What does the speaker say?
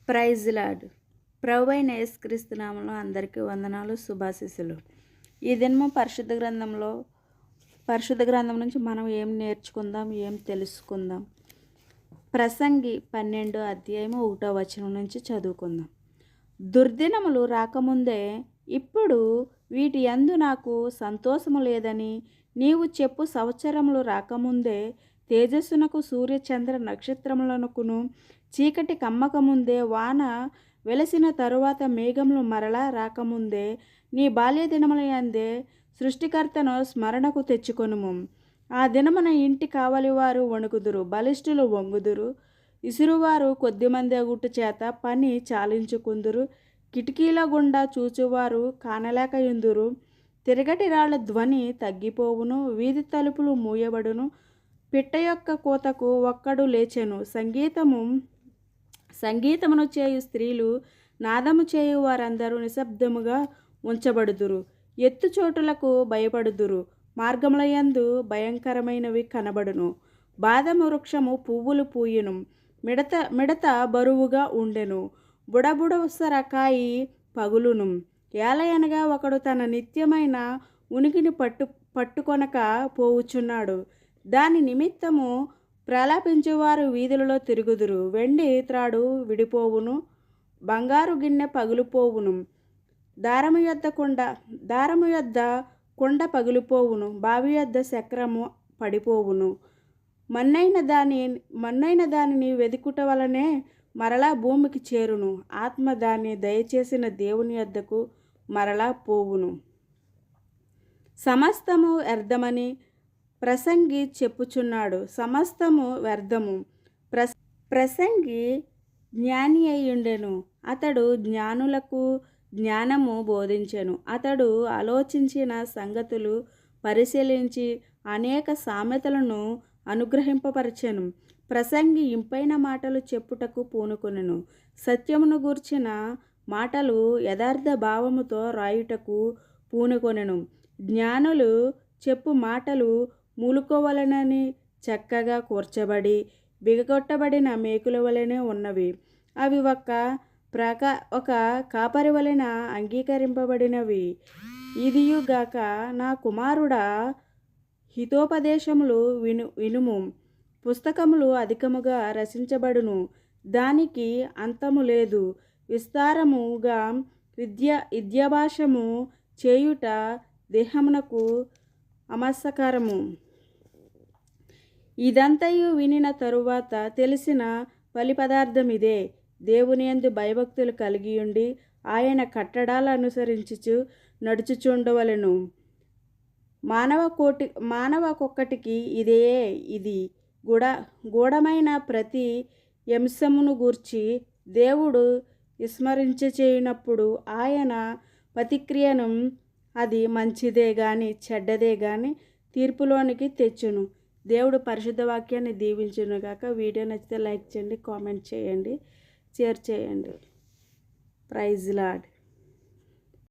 Praise lord. ప్రభువైన యేసుక్రీస్తు నామములో అందరికీ వందనాలు, శుభాశీస్సులు. ఈ దినము పరిశుద్ధ గ్రంథం నుంచి మనం ఏం నేర్చుకుందాం, ఏం తెలుసుకుందాం. ప్రసంగి 12 అధ్యాయము 1వ వచనం నుంచి చదువుకుందాం. దుర్దినములు రాకముందే ఇప్పుడు వీటి యందు నాకు సంతోషము లేదని నీవు చెప్పు సంవత్సరములు రాకముందే తేజస్సునకు సూర్యచంద్ర నక్షత్రములనుకును చీకటి కమ్మకముందే వాన వెలసిన తరువాత మేఘములు మరలా రాకముందే నీ బాల్య దినముల యందే సృష్టికర్తను స్మరణకు తెచ్చుకొనుము. ఆ దినమున ఇంటి కావలివారు వణుకుదురు, బలిష్ఠులు వంగుదురు, ఇసురువారు కొద్దిమంది అగుట చేత పని చాలించుకుందురు, కిటికీల గుండా చూచువారు కానలేకయుందురు, తిరగటి రాళ్ల ధ్వని తగ్గిపోవును, వీధి తలుపులు మూయబడును, పిట్ట యొక్క కోతకు ఒక్కడు లేచెను, సంగీతమును చేయు స్త్రీలు నాదము చేయు వారందరూ నిశ్శబ్దముగా ఉంచబడుదురు, ఎత్తు చోటులకు భయపడుదురు, మార్గములయందు భయంకరమైనవి కనబడును, బాదము వృక్షము పువ్వులు పూయును, మిడత బరువుగా ఉండెను, బుడబుడసరకాయి పగులును. ఏలయనగా ఒకడు తన నిత్యమైన ఉనికిని పట్టుకొనక పోవుచున్నాడు, దాని నిమిత్తము ప్రలాపించువారు వీధులలో తిరుగుదురు. వెండి త్రాడు విడిపోవును, బంగారు గిన్నె పగిలిపోవును, దారము యొద్ద కొండ పగిలిపోవును, బావి యొద్ద చక్రము పడిపోవును. మన్నైన దానిని వెదుకుట వలనే మరలా భూమికి చేరును, ఆత్మ దాన్ని దయచేసిన దేవుని యొద్దకు మరలా పోవును. సమస్తము వ్యర్థమని ప్రసంగి చెప్పుచున్నాడు. సమస్తము వ్యర్థము. ప్రసంగి జ్ఞాని అయ్యుండెను, అతడు జ్ఞానులకు జ్ఞానము బోధించెను, అతడు ఆలోచించిన సంగతులు పరిశీలించి అనేక సామెతలను అనుగ్రహింపపరచెను. ప్రసంగి ఇంపైన మాటలు చెప్పుటకు పూనుకొనెను, సత్యమును గూర్చిన మాటలు యథార్థ భావముతో రాయుటకు పూనుకొనెను. జ్ఞానులు చెప్పు మాటలు మూలుకోవలనని చక్కగా కూర్చబడి బిగగొట్టబడిన మేకుల వలెనే ఉన్నవి. అవి ఒక కాపరి వలెన అంగీకరింపబడినవి. ఇదియుగాక నా కుమారుడా, హితోపదేశములు వినుము. పుస్తకములు అధికముగా రచించబడును, దానికి అంతము లేదు. విస్తారముగా విద్యాభాషము చేయుట దేహమునకు అమస్కరము. ఇదంతయు వినిన తరువాత తెలిసిన బలి పదార్థమిదే, దేవుని యందు భయభక్తులు కలిగియుండి ఆయన కట్టడాలు అనుసరించుచు నడుచుచుండవలెను. మానవకొక్కటికి ఇది గూఢమైన ప్రతి అంశమును గూర్చి దేవుడు విస్మరించేయునప్పుడు ఆయన ప్రతిక్రియను అది మంచిదే గాని చెడ్డదే గాని తీర్పులోనికి తెచ్చును. దేవుడు పరిశుద్ధ వాక్యాన్ని దీవించునుగాక. వీడియో నచ్చితే లైక్ చేయండి, కామెంట్ చేయండి, షేర్ చేయండి. Praise lord.